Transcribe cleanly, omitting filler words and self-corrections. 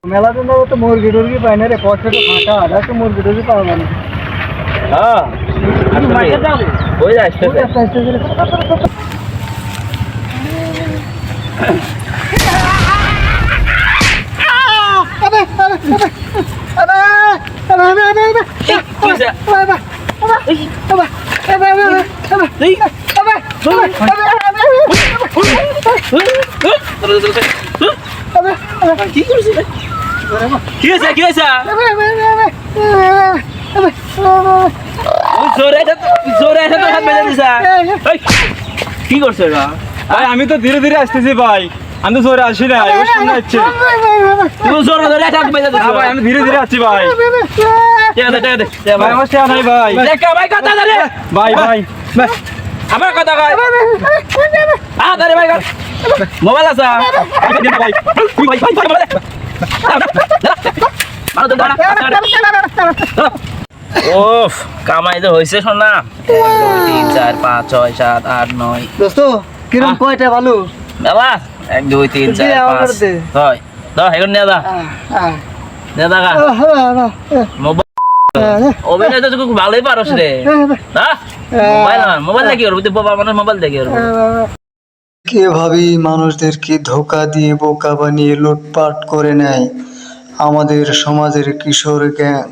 মেলা দিন ধরে তো মুরগি টুরগি পাই না রে, পথে তো ফাঁকা, আর একটা মুরগি টুরগি পাওয়া যায় না। হ্যাঁ ওই ওই একটা স্টেশনে কি করছিস কি হয়েছে কি হয়েছে জোরে জোরে তো হাত বেঁধে দিছা কি করছে ভাই আমি তো ধীরে ধীরে আসতেছি ভাই, আমি তো জোরে আসি না, ওর সামনে আসছে। তুমি জোরে ধরে হাত বেঁধে দিছো ভাই আমি ধীরে ধীরে আসছি ভাই। দে ভাই আমার চেয়া নাই ভাই। দেখা ভাই কথা ধরে ভাই ভাই আমার কথা কয় ধরে ভাই মোবাইল আছে ভাই ভাই ভাই ওফ কামাই তো হয়েছে শোনা 1 2 3 4 5 6 7 8 9 দোস্ত কিরম কয়টা ভালো মেলা 1 2 3 4 5 ছয় তো এখন নিয়ে যা নিয়ে যা মোবাইল অভিনয় তো খুব ভালোই পারস রে হ্যাঁ মোবাইল দেখি ওর তুই বাবা মানুষ মোবাইল দেখি ওর এভাবেই মানুষদেরকে ধোঁকা দিয়ে বোকা বানিয়ে লুটপাট করে নেয় আমাদের সমাজের কিশোর গ্যাং।